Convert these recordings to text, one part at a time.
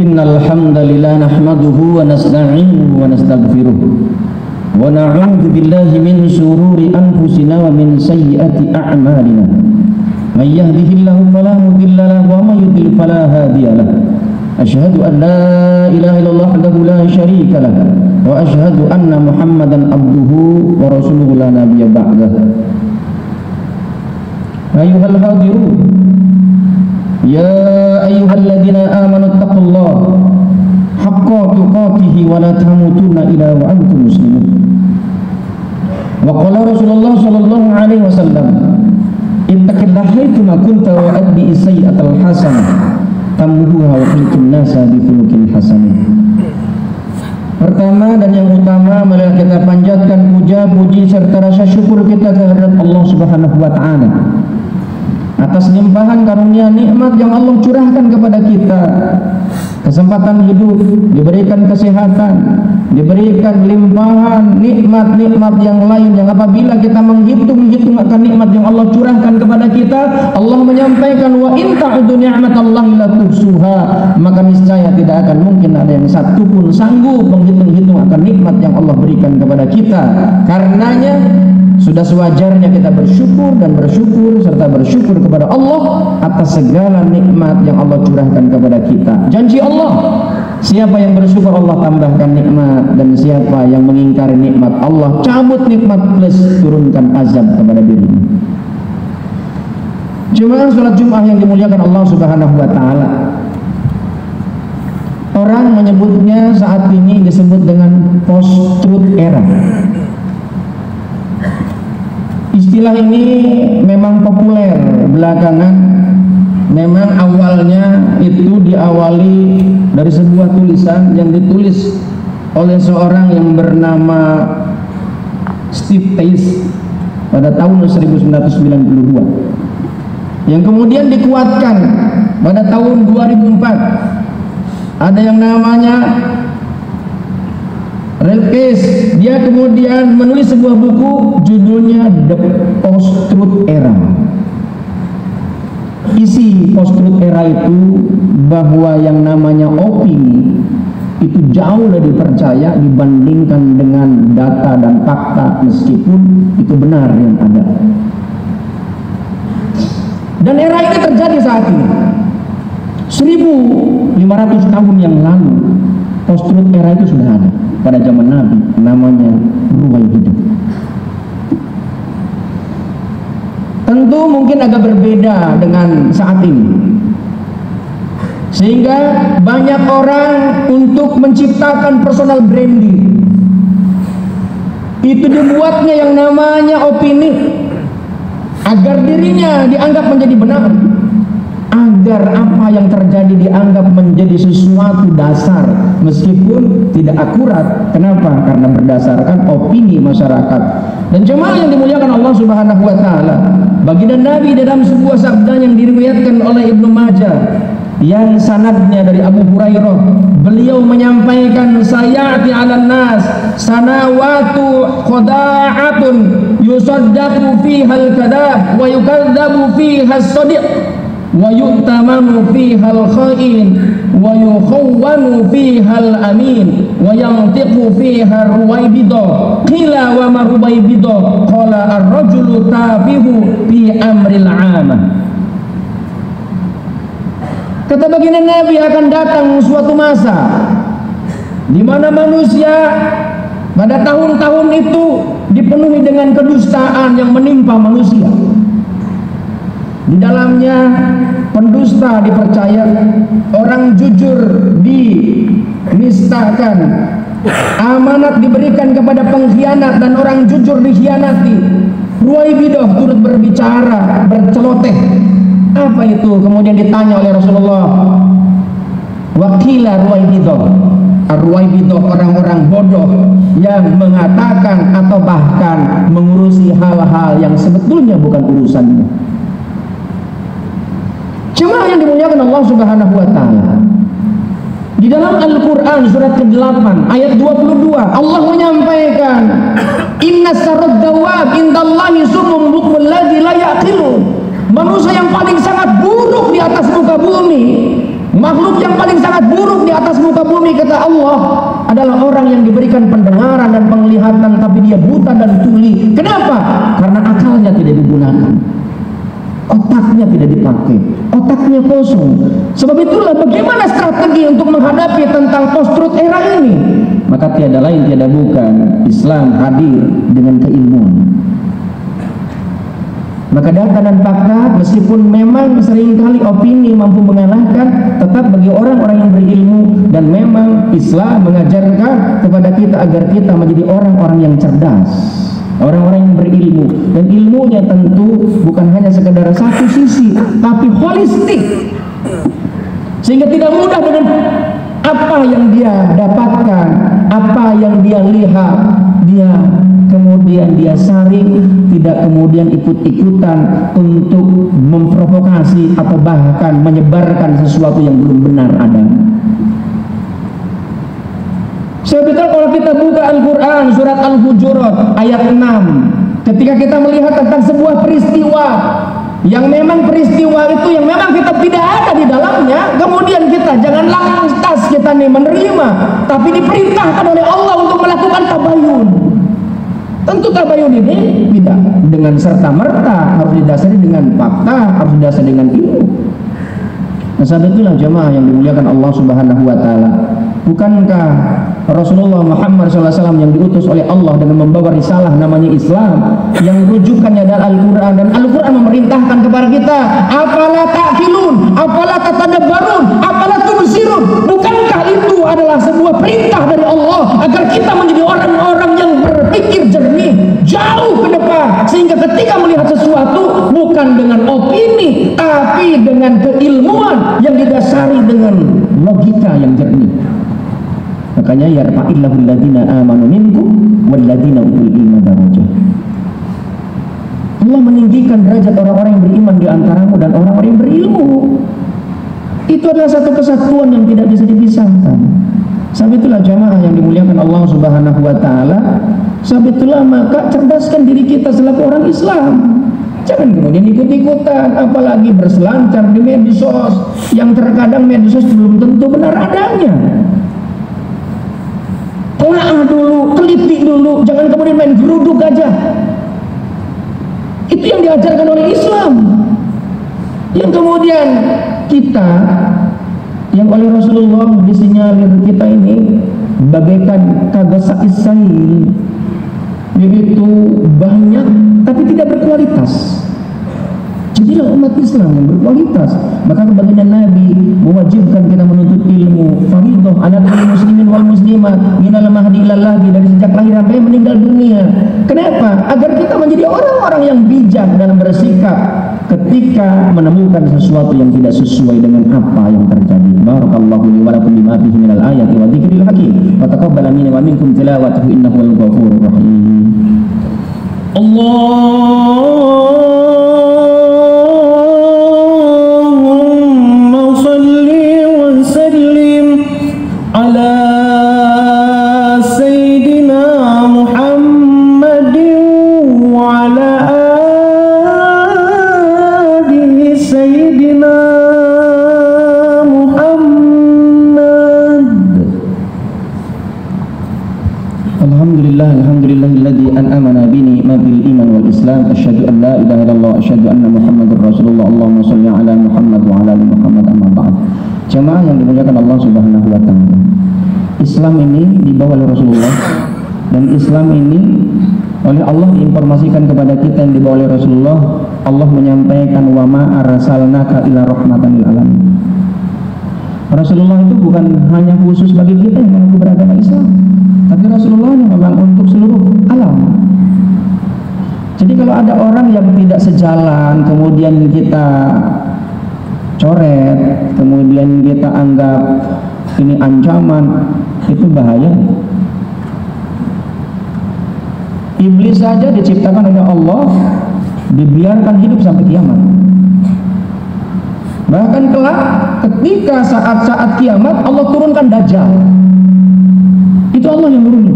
Innal hamdalillah nahmaduhu wa nasta'inuhu wa nastaghfiruh wa na'udzu billahi min shururi anfusina wa min sayyiati a'malina. May yahdihillahu fala mudilla lahu wa may yudlil fala hadiya lahu. Asyhadu an la ilaha illallah wahdahu la syarika lahu wa asyhadu anna Muhammadan abduhu wa rasuluhu la nabiyya ba'dahu. Ayyuhal hadirun, ya ayyuhalladzina amanu taqullaha haqqa tuqatih wa la tamutunna illa wa antum muslimun. Wa qala Rasulullah sallallahu alaihi wasallam, ittaqillaha haitsuma kunta wa addi sayyi'atal hasanah tamhuha wa khaliqin nasa bi khuluqin hasanah. Pertama dan yang utama marilah kita panjatkan puja puji serta rasa syukur kita kehadirat Allah Subhanahu wa taala atas limpahan karunia nikmat yang Allah curahkan kepada kita. Kesempatan hidup, diberikan kesehatan, diberikan limpahan nikmat-nikmat yang lain yang apabila kita menghitung akan nikmat yang Allah curahkan kepada kita, Allah menyampaikan wa in ta'udu ni'matallahi la tuhsuha, maka niscaya tidak akan mungkin ada yang satu pun sanggup menghitung akan nikmat yang Allah berikan kepada kita. Karenanya sudah sewajarnya kita bersyukur serta bersyukur kepada Allah atas segala nikmat yang Allah curahkan kepada kita. Janji Allah, siapa yang bersyukur Allah tambahkan nikmat, dan siapa yang mengingkari nikmat Allah cabut nikmat plus turunkan azab kepada dirinya. Jemaah salat Jumat yang dimuliakan Allah Subhanahu wa taala, orang menyebutnya saat ini disebut dengan post-truth era. Istilah ini memang populer belakangan. Memang awalnya itu diawali dari sebuah tulisan yang ditulis oleh seorang yang bernama Steve Teis pada tahun 1992, yang kemudian dikuatkan pada tahun 2004. Ada yang namanya Relkes, dia kemudian menulis sebuah buku judulnya The Post-Truth Era. Isi Post-Truth Era itu bahwa yang namanya opini itu jauh lebih dipercaya dibandingkan dengan data dan fakta, meskipun itu benar yang ada. Dan era ini terjadi saat ini. 1500 tahun yang lalu Post-Truth Era itu sudah ada pada zaman Nabi, namanya ruwai hidup. Tentu mungkin agak berbeda dengan saat ini, sehingga banyak orang untuk menciptakan personal branding itu dibuatnya yang namanya opini agar dirinya dianggap menjadi benar, agar apa yang terjadi dianggap menjadi sesuatu dasar meskipun tidak akurat. Kenapa? Karena berdasarkan opini masyarakat. Dan jemaah yang dimuliakan Allah Subhanahu wa taala, baginda Nabi dalam sebuah sabda yang diriwayatkan oleh Ibnu Majah yang sanadnya dari Abu Hurairah, beliau menyampaikan, sayati 'alan nas sanawatu khada'atun yusaddaqu fiha al-kadhab wa yukadzabu fiha as-shadiq wa yu'tamanu fiha al-kha'in wa yukhawwanu fiha al-amin wa yantiqu fiha ar-ruwaybidah. Qila wa ma ruwaybidah? Qala ar-rajulu tabihu fi amril 'amah. Kata baginda Nabi, akan datang suatu masa di mana manusia pada tahun-tahun itu dipenuhi dengan kedustaan yang menimpa manusia. Di dalamnya pendusta dipercaya, orang jujur dinistakan, amanat diberikan kepada pengkhianat, dan orang jujur dikhianati. Ruwaybidah turut berbicara, berceloteh. Apa itu? Kemudian ditanya oleh Rasulullah, wakila ruwaybidah. Ar-ruwaybidah orang-orang bodoh yang mengatakan atau bahkan mengurusi hal-hal yang sebetulnya bukan urusannya. Jemaah yang dimuliakan Allah Subhanahu wa taala, di dalam Al-Qur'an surat ke-8 ayat 22 Allah menyampaikan, inna sarad dawab indallahi sumum bukmul ladzi la yaqilun. Manusia yang paling sangat buruk di atas muka bumi Makhluk yang paling sangat buruk di atas muka bumi kata Allah adalah orang yang diberikan pendengaran dan penglihatan tapi dia buta dan tuli. Kenapa? Karena akalnya tidak digunakan, otaknya tidak dipakai, otaknya kosong. Sebab itulah bagaimana strategi untuk menghadapi tentang post-truth era ini? Maka tiada lain tiada bukan Islam hadir dengan keilmuan. Maka data dan fakta, meskipun memang seringkali opini mampu mengalahkan, tetap bagi orang-orang yang berilmu, dan memang Islam mengajarkan kepada kita agar kita menjadi orang-orang yang cerdas, orang-orang yang berilmu, dan ilmunya tentu bukan hanya sekedar satu sisi, tapi holistik, sehingga tidak mudah dengan apa yang dia dapatkan, apa yang dia lihat, dia kemudian dia saring, tidak kemudian ikut-ikutan untuk memprovokasi atau bahkan menyebarkan sesuatu yang belum benar ada. Sebetulnya kalau kita buka Al-Quran surat Al-Hujurat ayat 6, ketika kita melihat tentang sebuah peristiwa yang memang peristiwa itu yang memang kita tidak ada di dalamnya, kemudian kita jangan lantas kita nih menerima, tapi diperintahkan oleh Allah untuk melakukan tabayun. Tentu tabayun ini tidak dengan serta-merta, harus didasari dengan fakta, harus didasari dengan ilmu. Nah, sahabat itulah jemaah yang dimuliakan Allah Subhanahu wa taala. Bukankah Rasulullah Muhammad SAW yang diutus oleh Allah dengan membawa risalah namanya Islam, yang rujukannya adalah Al-Quran, dan Al-Quran memerintahkan kepada kita, afala ta'qilun, afala tatadabbarun, afala tubsirun. Bukankah itu adalah sebuah perintah dari Allah agar kita menjadi orang-orang yang berpikir jernih, jauh ke depan, sehingga ketika melihat sesuatu bukan dengan opini tapi dengan keilmuan yang didasari dengan logika yang jernih. Makanya yarfa'illahu alladziina aamanu minkum walladziina utul ilma darajat. Allah meninggikan derajat orang-orang yang beriman di antaramu dan orang-orang yang berilmu. Itu adalah satu kesatuan yang tidak bisa dipisahkan. Sebab itulah jamaah yang dimuliakan Allah Subhanahu wa taala, sebab itulah maka cerdaskan diri kita selaku orang Islam. Jangan kemudian ikut-ikutan, apalagi berselancar di medsos yang terkadang medsos belum tentu benar adanya. Telaah dulu, teliti dulu, jangan kemudian main geruduk aja. Itu yang diajarkan oleh Islam. Yang kemudian kita, yang oleh Rasulullah disinyalir kita ini bagaikan kagosaisai, yaitu banyak tapi tidak berkualitas. Jadilah umat Islam yang berkualitas. Maka kebaginda Nabi mewajibkan kita menuntut ilmu fardhu ala kulli muslimin wal muslimat minal mahdi ilal lahdi, dari sejak lahir sampai meninggal dunia. Kenapa? Agar kita menjadi orang-orang yang bijak dalam bersikap ketika menemukan sesuatu yang tidak sesuai dengan apa yang terjadi. Barakallahu li wa lakum bima fihi minal ayati wa dzikril hakim wa taqabbal minna wa minkum tilawatahu innahu wal ghafurur rahim. Alhamdulillahilladzi an'amana bi ni'matil iman wal islam, asyhadu an la ilaha illallah, asyhadu anna muhammadar rasulullah. Allahumma shalli ala Muhammad wa ala ali Muhammad, amma ba'd. Jemaah yang dimuliakan Allah Subhanahu wa taala, Islam ini dibawa oleh Rasulullah, dan Islam ini oleh Allah diinformasikan kepada kita yang dibawa oleh Rasulullah. Allah menyampaikan wa ma arsalnaka ila rahmatan lil alamin. Rasulullah itu bukan hanya khusus bagi kita yang mengaku beragama Islam, tapi Rasulullah ini memang untuk seluruh alam. Jadi kalau ada orang yang tidak sejalan kemudian kita coret, kemudian kita anggap ini ancaman, itu bahaya. Iblis saja diciptakan oleh Allah, dibiarkan hidup sampai kiamat. Bahkan kelak ketika saat-saat kiamat Allah turunkan Dajjal. Itu Allah yang nurunin.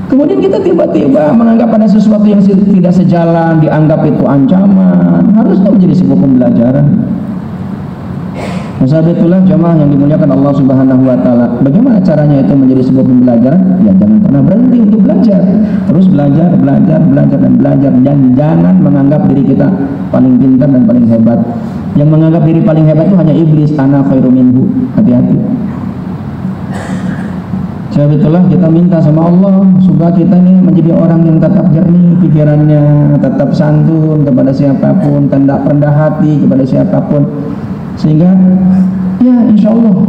Kemudian kita tiba-tiba menganggap ada sesuatu yang tidak sejalan, dianggap itu ancaman. Harusnya menjadi sebuah pembelajaran. Sebab itulah jemaah yang dimuliakan Allah Subhanahu wa taala, bagaimana caranya itu menjadi sebuah pembelajaran? Ya jangan pernah berhenti untuk belajar. Terus belajar dan jangan menganggap diri kita paling pintar dan paling hebat. Yang menganggap diri paling hebat itu hanya iblis, ana khairu minhu. Hati-hati. Sebab itulah kita minta sama Allah supaya kita ini menjadi orang yang tetap jernih pikirannya, tetap santun kepada siapapun, tidak rendah hati kepada siapapun, sehingga ya insya Allah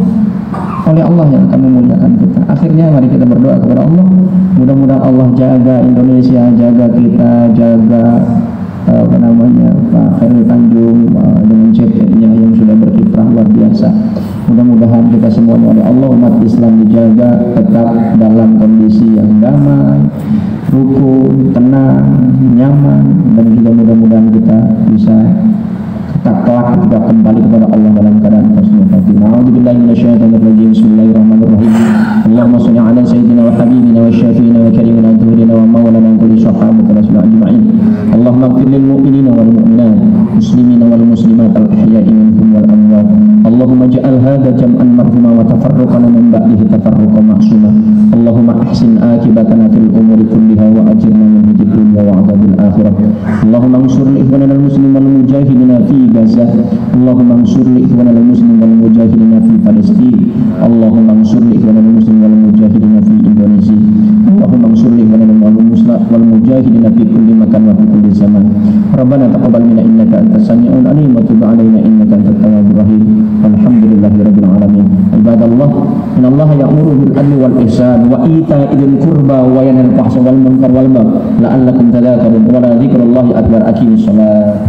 oleh Allah yang akan memuliakan kita. Akhirnya mari kita berdoa kepada Allah, mudah-mudahan Allah jaga Indonesia, jaga kita, jaga Pak Khairul Tanjung dengan CP-nya yang sudah berkiprah luar biasa. Mudah-mudahan kita semuanya oleh Allah, umat Islam dijaga tetap dalam kondisi yang damai, rukun, tenang, nyaman, dan juga mudah-mudahan kita bisa tak kelak ketika kembali kepada Allah dalam keadaan husnul khatimah. A'udzubillahi minasyaitonir rajim. Bismillahirrahmanirrahim. Allahumma shalli ala sayyidina wa habibina wa syafi'ina wa karimina dhurina wa maulana kulli sahabati rasul ajma'in. Allahumma ighfir lil mu'minina wal mu'minat, muslimina wal muslimat al ahya'i minhum wal amwat. Allahumma ja'al hadha jam'an marhuma wa tafarruqana min ba'dihi tafarruqan ma'suma. Allahumma ahsin akibatana fil umuri kulliha wa ajirna min fitnati dunya wa 'adzabil akhirah. Allahumma ansur ikhwanana al muslimin wal mujahidin fi Gaza. Allahumma ansur ikhwanana al muslimin wal mujahidin fi Palestin. Allahumma ansur ikhwanana al muslimin wal mujahidin fi Indonesia. Allahumma ansur ikhwanana wal mujahidin fi kulli makan wa fi kulli zaman. Rabbana taqabbal minna innaka antas sami'ul alim wa tub 'alaina innaka antat tawwabur rahim. Walhamdulillahirabbil alamin. Ibadallah, innallaha ya'muru bil adli wal ihsan wa ita'i dzil qurba wa yanha 'anil fahsya'i wal munkar wal baghi la'allakum tadhakkarun wa la dzikrullahi akbar. Aqimissalah.